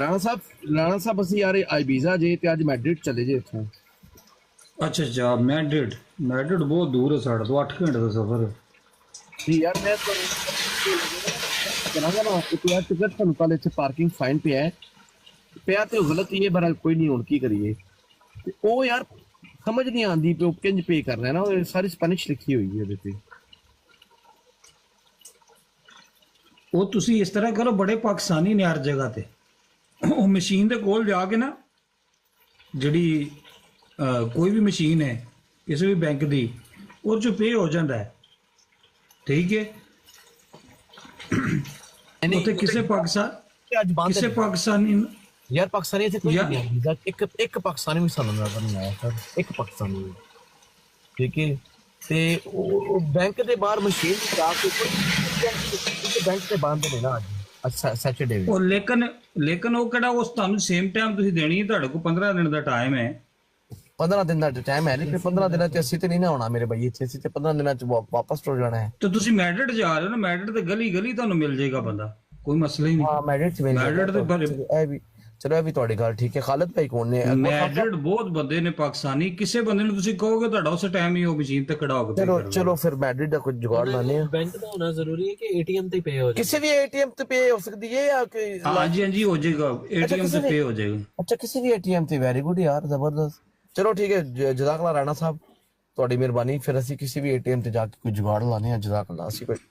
ਰਾਣਾ ਸਾਹਿਬ ਅਸੀਂ ਯਾਰ ਆਈਬੀਜ਼ਾ ਜੇ ਤੇ ਅੱਜ ਮੈਡਰਿਡ ਚਲੇ ਜੇ ਇੱਥੋਂ ਅੱਛਾ ਮੈਡਰਿਡ ਬਹੁਤ ਦੂਰ ਹੈ ਸਾਡੇ ਤੋਂ 8 ਘੰਟੇ ਦਾ ਸਫ਼ਰ ਹੈ ਜੀ ਯਾਰ ਮੈਂ ਕਰਾਂਗਾ ਨਾ ਇੱਕ ਯਾਰ ਟਿਕਟ ਤੁਹਾਨੂੰ ਕੱਲ ਇੱਥੇ ਪਾਰਕਿੰਗ ਫਾਈਨ ਪਿਆ ਤੇ ਗਲਤ ਹੀ ਹੈ ਪਰ ਕੋਈ ਨਹੀਂ ਹੁਣ ਕੀ ਕਰੀਏ ਤੇ ਉਹ ਯਾਰ ਸਮਝ ਨਹੀਂ ਆਉਂਦੀ ਕਿ ਉਹ ਕਿੰਜ ਪੇ ਕਰਨਾ ਹੈ ਨਾ ਉਹ ਸਾਰੀ ਸਪੈਨਿਸ਼ ਲਿਖੀ ਹੋਈ ਹੈ ਉਹਦੇ ਤੇ ਉਹ ਤੁਸੀਂ ਇਸ ਤਰ੍ਹਾਂ ਕਰੋ ਬੜੇ ਪਾਕਿਸਤਾਨੀ ਨੇ ਹਰ ਜਗ੍ਹਾ ਤੇ ਉਹ ਮਸ਼ੀਨ ਦੇ ਕੋਲ ਜਾ ਕੇ ਨਾ ਜਿਹੜੀ ਕੋਈ ਵੀ ਮਸ਼ੀਨ ਹੈ ਕਿਸੇ ਵੀ ਬੈਂਕ ਦੀ ਉਹ 'ਚ ਪੇ ਹੋ ਜਾਂਦਾ ਹੈ ਠੀਕ ਹੈ ਉੱਥੇ ਕਿਸੇ ਪਾਕਿਸਤਾਨੀ ਯਾਰ ਪਾਕਿਸਤਾਨੀ ਇੱਥੇ ਕੋਈ ਨਹੀਂ ਵੀਜ਼ਾ ਇੱਕ ਪਾਕਿਸਤਾਨੀ ਵੀ ਸਾਨੂੰ ਨਜ਼ਰ ਨਹੀਂ ਆਇਆ ਸਰ ਇੱਕ ਪਾਕਿਸਤਾਨੀ ਠੀਕ ਹੈ ਤੇ ਉਹ ਬੈਂਕ ਦੇ ਬਾਹਰ ਮਸ਼ੀਨ ਜਾ ਕੇ ਕੋਈ ਬੈਂਕ ਤੇ ਬੰਦ ਨੇ ਨਾ ਅੱਜ ਸੈਟਰਡੇ ਉਹ ਲੇਕਿਨ ਉਹ ਕਿਹੜਾ ਉਸ ਤੁਹਾਨੂੰ ਸੇਮ ਟਾਈਮ ਤੁਸੀਂ ਦੇਣੀ ਹੈ ਤੁਹਾਡੇ ਕੋਲ 15 ਦਿਨ ਦਾ ਟਾਈਮ ਹੈ 15 ਦਿਨ ਦਾ ਟਾਈਮ ਹੈ ਲੇਕਿਨ 15 ਦਿਨਾਂ ਚ ਅਸੀਂ ਤੇ ਨਹੀਂ ਨਾ ਆਉਣਾ ਮੇਰੇ ਭਾਈ ਇੱਥੇ ਅਸੀਂ ਤੇ 15 ਦਿਨਾਂ ਚ ਵਾਪਸ ਟੁਰ ਜਾਣਾ ਹੈ ਤੇ ਤੁਸੀਂ ਮੈਡਰਿਡ ਜਾ ਰਹੇ ਹੋ ਨਾ ਮੈਡਰਿਡ ਤੇ ਗਲੀ ਤੁਹਾਨੂੰ ਮਿਲ ਜਾਏਗਾ ਬੰਦਾ ਕੋਈ ਮਸਲਾ ਹੀ ਨਹੀਂ ਹਾਂ ਮੈਡਰਿਡ ਤੇ ਇਹ ਵੀ ਚਲੋ ਇਹ ਵੀ ਤੁਹਾਡੀ ਗੱਲ ਠੀਕ ਹੈ ਖਾਲਦ ਭਾਈ ਕੌਣ ਨੇ ਮੈਡਰਿਡ ਬਹੁਤ ਬੰਦੇ ਨੇ ਪਾਕਿਸਤਾਨੀ ਕਿਸੇ ਬੰਦੇ ਨੂੰ ਤੁਸੀਂ ਕਹੋਗੇ ਤੁਹਾਡਾ ਉਸੇ ਟਾਈਮ ਹੀ ਉਹ ਮਸ਼ੀਨ ਤੇ ਖੜਾ ਹੋ ਕੇ ਚਲੋ ਫਿਰ ਮੈਡਰਿਡ ਦਾ ਕੁਝ ਜੁਗਾੜ ਲਾਣੇ ਆ ਬੈਂਕ ਦਾ ਹੋਣਾ ਜ਼ਰੂਰੀ ਹੈ ਕਿ ਏਟੀਐਮ ਤੇ ਪੇ ਹੋ ਜਾਏ ਕਿਸੇ ਵੀ ਏਟੀਐਮ ਤੇ ਪੇ ਹੋ ਸਕਦੀ ਹੈ ਜਾਂ ਕਿ ਹਾਂਜੀ ਹੋ ਜਾਏਗਾ ਏਟੀਐਮ ਤੇ ਪੇ ਹੋ ਜਾਏਗਾ ਅੱਛਾ ਕਿਸੇ ਵੀ ਏਟੀਐਮ ਤੇ ਵੈਰੀ ਗੁੱਡ ਯਾਰ ਜ਼ਬਰਦਸਤ ਚਲੋ ਠੀਕ ਹੈ ਜਜ਼ਾਕੱਲਾ ਰਾਣਾ ਸਾਹਿਬ ਤੁਹਾਡੀ ਮਿਹਰਬਾਨੀ ਫਿਰ ਅਸੀਂ ਕਿਸੇ ਵੀ ਏਟੀਐਮ ਤੇ ਜਾ ਕੇ ਕੋਈ ਜੁਗਾੜ ਲਾਣੇ ਆ ਜਜ਼ਾਕੱਲਾ ਅਸੀਂ ਕੋਈ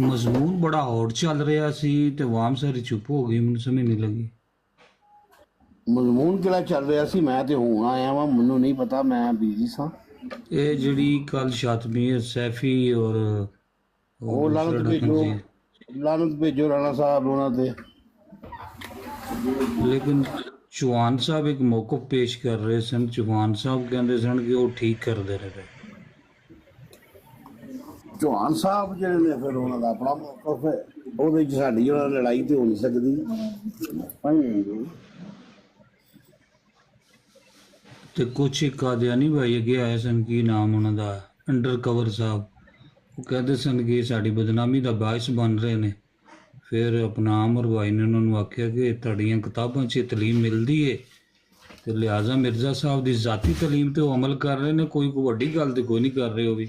ਮਜ਼ਮੂਨ ਬੜਾ ਹੌਟ ਚੱਲ ਰਿਹਾ ਸੀ ਤੇ ਆਵਾਮ ਸਾਰੀ ਚੁੱਪ ਹੋ ਗਈ, ਮੈਨੂੰ ਸਮਝ ਨਹੀਂ ਲੱਗੀ। ਮਜ਼ਮੂਨ ਕਿਹੜਾ ਚੱਲ ਰਿਹਾ ਸੀ? ਮੈਂ ਤੇ ਹੁਣ ਆਇਆ ਵਾਂ, ਮੈਨੂੰ ਨਹੀਂ ਪਤਾ, ਮੈਂ ਬਿਜ਼ੀ ਸਾਂ। ਇਹ ਜਿਹੜੀ ਕੱਲ ਸ਼ਾਤਮੀ ਸੈਫੀ ਔਰ ਉਹ ਲਾਨਤ ਭੇਜੋ ਰਾਣਾ ਸਾਹਿਬ ਉਹਨਾਂ ਤੇ। ਲੇਕਿਨ ਚੌਹਾਨ ਸਾਹਿਬ ਇੱਕ ਮੌਕਫ ਪੇਸ਼ ਕਰ ਰਹੇ ਸਨ। ਚੌਹਾਨ ਸਾਹਿਬ ਕਹਿੰਦੇ ਸਨ ਕਿ ਉਹ ਠੀਕ ਕਰਦੇ ਰਹੇ। ਚੌਹਾਨ ਸਾਹਿਬ ਜਿਹੜੇ ਨੇ ਫਿਰ ਉਹਨਾਂ ਦਾ ਆਪਣਾ ਮੌਕਫ ਹੈ, ਉਹਦੇ ਚ ਸਾਡੀ ਉਹਨਾਂ ਨਾਲ ਲੜਾਈ ਤੇ ਹੋ ਨਹੀਂ ਸਕਦੀ। ਤੇ ਕੁਛ ਕਾਦੀਆਨੀ ਭਾਈ ਅੱਗੇ ਆਏ ਸਨ, ਕੀ ਨਾਮ ਉਹਨਾਂ ਦਾ, ਅੰਡਰ ਕਵਰ ਸਾਹਿਬ, ਉਹ ਕਹਿੰਦੇ ਸਨ ਕਿ ਸਾਡੀ ਬਦਨਾਮੀ ਦਾ ਬਾਇਸ ਬਣ ਰਹੇ ਨੇ। ਫਿਰ ਆਪਣਾ ਅਮਰ ਭਾਈ ਨੇ ਉਹਨਾਂ ਨੂੰ ਆਖਿਆ ਕਿ ਤੁਹਾਡੀਆਂ ਕਿਤਾਬਾਂ 'ਚ ਤਾਲੀਮ ਮਿਲਦੀ ਹੈ ਤੇ ਲਿਹਾਜ਼ਾ ਮਿਰਜ਼ਾ ਸਾਹਿਬ ਦੀ ਜ਼ਾਤੀ ਤਾਲੀਮ ਤੇ ਉਹ ਅਮਲ ਕਰ ਰਹੇ ਨੇ, ਕੋਈ ਵੱਡੀ ਗੱਲ ਤੇ ਕੋਈ ਨਹੀਂ ਕਰ ਰਹੇ ਉਹ ਵੀ।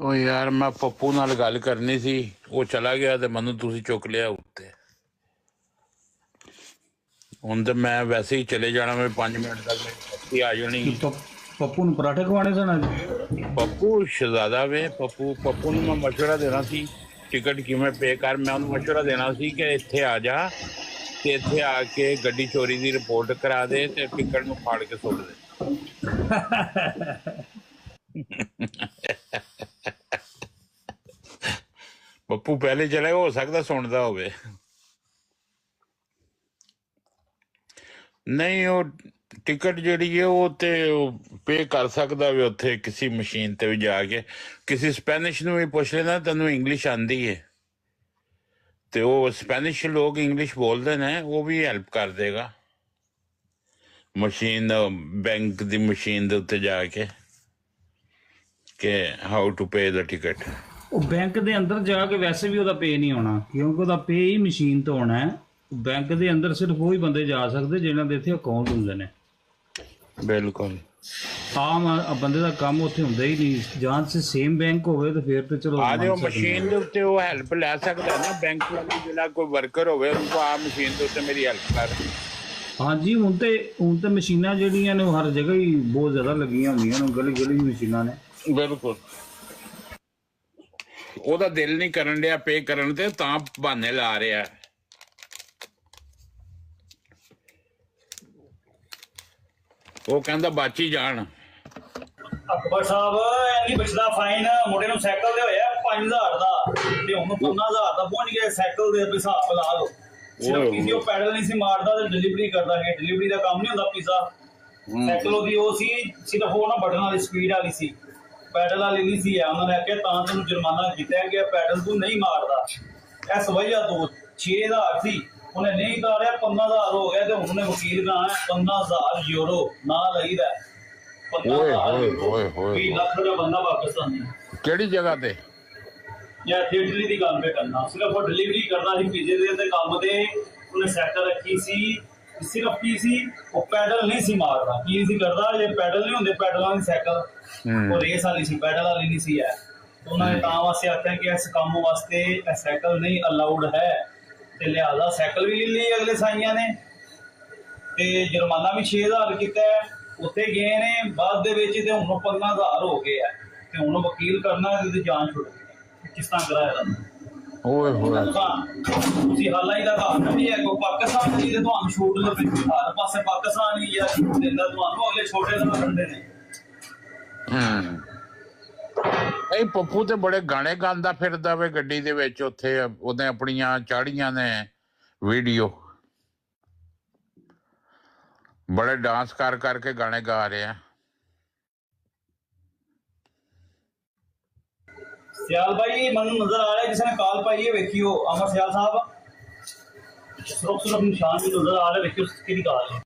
ਉਹ ਯਾਰ ਮੈਂ ਪੱਪੂ ਨਾਲ ਗੱਲ ਕਰਨੀ ਸੀ, ਉਹ ਚਲਾ ਗਿਆ ਤੇ ਮੈਨੂੰ ਤੁਸੀਂ ਚੁੱਕ ਲਿਆ ਉੱਤੇ। ਹੁਣ ਤੇ ਮੈਂ ਵੈਸੇ ਹੀ ਚਲੇ ਜਾਣਾ, ਮੈਂ 5 ਮਿੰਟ ਤੱਕ ਮੇਰੀ ਆ ਜਾਣੀ। ਪੱਪੂ ਨੂੰ ਪਰਾਠੇ ਖਵਾਣੇ ਸਨ ਅੱਜ? ਪੱਪੂ ਸ਼ਹਜ਼ਾਦਾ ਵੇ, ਪੱਪੂ ਨੂੰ ਮੈਂ ਮਸ਼ਵਰਾ ਦੇਣਾ ਸੀ ਟਿਕਟ ਕਿਵੇਂ ਪੇ ਕਰ। ਮੈਂ ਉਹਨੂੰ ਮਸ਼ਵਰਾ ਦੇਣਾ ਸੀ ਕਿ ਇੱਥੇ ਆ ਜਾ ਤੇ ਇੱਥੇ ਆ ਕੇ ਗੱਡੀ ਚੋਰੀ ਦੀ ਰਿਪੋਰਟ ਕਰਾ ਦੇ ਤੇ ਟਿਕਟ ਨੂੰ ਫਾੜ ਕੇ ਸੁੱਟ ਦੇ। ਪੱਪੂ ਪਹਿਲੇ ਚਲੇ, ਹੋ ਸਕਦਾ ਸੁਣਦਾ ਹੋਵੇ। ਨਹੀਂ ਉਹ ਟਿਕਟ ਜਿਹੜੀ ਹੈ ਉਹ ਤੇ ਪੇ ਕਰ ਸਕਦਾ ਵੀ ਉੱਥੇ ਕਿਸੇ ਮਸ਼ੀਨ ਤੇ ਵੀ ਜਾ ਕੇ। ਕਿਸੇ ਸਪੈਨਿਸ਼ ਨੂੰ ਵੀ ਪੁੱਛ ਲੈਣਾ, ਤੈਨੂੰ ਇੰਗਲਿਸ਼ ਆਂਦੀ ਹੈ ਤੇ ਉਹ ਸਪੈਨਿਸ਼ ਲੋਕ ਇੰਗਲਿਸ਼ ਬੋਲਦੇ ਨੇ, ਉਹ ਵੀ ਹੈਲਪ ਕਰ ਦੇਗਾ ਮਸ਼ੀਨ, ਬੈਂਕ ਦੀ ਮਸ਼ੀਨ ਦੇ ਉੱਤੇ ਜਾ ਕੇ ਕਿ ਹਾਊ ਟੂ ਪੇ ਦਾ ਟਿਕਟ। ਉਹ ਬੈਂਕ ਦੇ ਅੰਦਰ ਜਾ ਕੇ ਵੈਸੇ ਵੀ ਉਹਦਾ ਪੇ ਨਹੀਂ ਹੋਣਾ, ਕਿਉਂਕਿ ਉਹਦਾ ਪੇ ਹੀ ਮਸ਼ੀਨ ਤੋਂ ਹੋਣਾ ਹੈ। ਬੈਂਕ ਦੇ ਅੰਦਰ ਸਿਰਫ ਉਹੀ ਬੰਦੇ ਜਾ ਸਕਦੇ ਜਿਨ੍ਹਾਂ ਦੇ ਇੱਥੇ ਅਕਾਊਂਟ ਹੁੰਦੇ ਨੇ। ਬਿਲਕੁਲ ਆਮ ਬੰਦੇ ਦਾ ਕੰਮ ਉੱਥੇ ਹੁੰਦਾ ਹੀ ਨਹੀਂ। ਜਾਂ ਤੇ ਸੇਮ ਬੈਂਕ ਹੋਵੇ ਤਾਂ ਫਿਰ ਤੇ ਚਲੋ ਆ ਜਾਓ ਮਸ਼ੀਨ ਦੇ ਉੱਤੇ ਉਹ ਹੈਲਪ ਲੈ ਸਕਦਾ ਨਾ, ਬੈਂਕ ਵਾਲਾ ਜਿਹੜਾ ਕੋਈ ਵਰਕਰ ਹੋਵੇ ਉਹਨੂੰ ਆ ਮਸ਼ੀਨ ਦੇ ਉੱਤੇ ਮੇਰੀ ਹੈਲਪ ਕਰ। ਹਾਂਜੀ ਹੁਣ ਤੇ ਮਸ਼ੀਨਾਂ ਜਿਹੜੀਆਂ ਨੇ ਉਹ ਹਰ ਜਗ੍ਹਾ ਹੀ ਬਹੁਤ ਜ਼ਿਆਦਾ ਲੱਗੀਆਂ ਹੁੰਦੀਆਂ ਨੇ, ਗਲੀ ਗਲੀ ਮਸ਼ੀਨਾਂ ਨੇ। ਬਿਲਕੁਲ ਉਹਦਾ ਦਿਲ ਨਹੀਂ ਕਰਨ ਡਿਆ ਪੇ ਕਰਨ ਤੇ, ਤਾਂ ਬਹਾਨੇ ਲਾ ਰਿਹਾ। ਉਹ ਕਹਿੰਦਾ ਬਾਚੀ ਜਾਣ। ਅਕਬਰ ਸਾਹਿਬ ਨਹੀਂ ਬਚਦਾ ਫਾਈਨ, ਮੁੰਡੇ ਨੂੰ ਸਾਈਕਲ ਤੇ ਹੋਇਆ 5000 ਦਾ ਤੇ ਹੁਣ 15000 ਦਾ ਪਹੁੰਚ ਗਿਆ। ਸਾਈਕਲ ਦੇ ਹਿਸਾਬ ਲਾ ਲਓ, ਸਿਰਫ ਕਿਸੇ ਉਹ ਪੈਡਲ ਨਹੀਂ ਸੀ ਮਾਰਦਾ ਤੇ ਡਿਲੀਵਰੀ ਕਰਦਾ ਹੈ। ਡਿਲੀਵਰੀ ਦਾ ਕੰਮ ਨਹੀਂ ਹੁੰਦਾ ਪੀਜ਼ਾ। ਸਾਈਕਲ ਉਹਦੀ ਉਹ ਸੀ, ਸਿਰਫ ਉਹ ਨਾ ਬਟਨ ਵਾਲੀ ਸਪੀਡ ਵਾਲੀ ਸੀ, ਪੈਡਲ ਵਾਲੀ ਨਹੀਂ ਸੀ। ਉਹਨਾਂ ਨੇ ਆਖਿਆ ਤਾਂ ਤੈਨੂੰ ਜੁਰਮਾਨਾ ਕੀਤਾ ਗਿਆ, ਪੈਡਲ ਤੂੰ ਨਹੀਂ ਮਾਰਦਾ। ਇਸ ਵਜ੍ਹਾ ਤੋਂ 6000 ਸੀ, ਉਹਨੇ ਨਹੀਂ ਉਤਾਰਿਆ, 15000 ਹੋ ਗਿਆ ਤੇ ਹੁਣ ਉਹਨੇ ਵਕੀਲ ਕਰਾਣਾ 15000 ਯੂਰੋ ਨਾ ਲਈਦਾ। 20 ਲੱਖ ਦਾ ਬੰਦਾ ਪਾਕਿਸਤਾਨੀ। ਕਿਹੜੀ ਜਗ੍ਹਾ ਤੇ? ਜਾਂ ਇਟਲੀ ਦੀ ਗੱਲ ਪੇ ਕਰਨਾ, ਸਿਰਫ ਉਹ ਡਿਲੀਵਰੀ ਕਰਦਾ ਸੀ ਪੀਜ਼ੇ ਦੇ ਕੰਮ ਤੇ। ਉਹਨੇ ਸਾਈਕਲ ਰੱਖੀ ਸੀ, ਸਿਰਫ ਕੀ ਸੀ ਉਹ ਪੈਡਲ ਨਹੀਂ ਸੀ ਮਾਰਦਾ। ਕੀ ਸੀ ਕਰਦਾ, ਜੇ ਪੈਡਲ ਨਹੀਂ ਹੁੰਦੇ ਪੈਡਲ ਵਾਲੀ ਸਾਈਕਲ, ਉਹ ਰੇਸ ਵਾਲੀ ਸੀ, ਪੈਡਲ ਵਾਲੀ ਨਹੀਂ ਸੀ ਹੈ। ਉਹਨਾਂ ਨੇ ਤਾਂ ਵਾਸਤੇ ਆਖਿਆ ਕਿ ਇਸ ਕੰਮ ਵਾਸਤੇ ਇਹ ਸਾਈਕਲ ਨਹੀਂ ਅਲਾਉਡ ਹੈ ਤੇ ਲਿਹਾਜ਼ਾ ਸਾਈਕਲ ਵੀ ਲੈ ਲਈ ਅਗਲੇ ਸਾਈਆਂ ਨੇ ਤੇ ਜੁਰਮਾਨਾ ਵੀ 6000 ਕੀਤਾ। ਉੱਥੇ ਗਏ ਨੇ ਬਾਅਦ ਦੇ ਵਿੱਚ ਤੇ ਹੁਣ 15000 ਹੋ ਗਏ ਆ ਤੇ ਹੁਣ ਵਕੀਲ ਕਰਨਾ ਤੇ ਜਾਨ ਛੁੱਟ ਗਈ। ਕਿਸ ਤਰ੍ਹਾਂ ਕਰਾਇਆ ਓਏ ਹੋਏ ਤੁਸੀਂ ਹਾਲਾਈ ਦਾ ਘਰ ਨਹੀਂ ਹੈ ਕੋਈ ਪਾਕਿਸਤਾਨ ਦੀ ਤੇ ਤੁਹਾਨੂੰ ਛੂਟ ਲੱਗੇ, ਹਰ ਪਾਸੇ ਪਾਕਿਸਤਾਨ ਹੀ ਯਾਰ ਦਿੰਦਾ ਤੁਹਾਨੂੰ, ਅਗਲੇ ਛੋਟੇ ਦਾ ਦਿੰਦੇ ਨੇ। ਇਹ ਪੱਪੂ ਤੇ ਬੜੇ ਗਾਣੇ ਗਾਉਂਦਾ ਫਿਰਦਾ ਵੇ ਗੱਡੀ ਦੇ ਵਿੱਚ, ਉੱਥੇ ਉਹਨੇ ਆਪਣੀਆਂ ਚਾੜੀਆਂ ਨੇ ਵੀਡੀਓ, ਬੜੇ ਡਾਂਸ ਕਰ ਕਰਕੇ ਗਾਣੇ ਗਾ ਰਿਹਾ। ਸਿਆਲ ਭਾਈ ਮੈਨੂੰ ਨਜ਼ਰ ਆ ਰਿਹਾ ਕਿਸੇ ਨੇ ਕਾਲ ਪਾਈ ਹੈ, ਵੇਖਿਓ ਅਮਰ ਸਿਆਲ ਸਾਹਿਬ, ਸੁਰਖ ਨਿਸ਼ਾਨ ਵੀ ਨਜ਼ਰ ਆ ਰਿਹਾ, ਵੇਖਿਓ ਕਿਹਦੀ ਕਾਲ ਹੈ।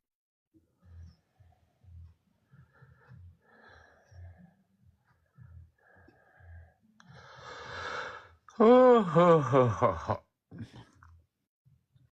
ਹੋ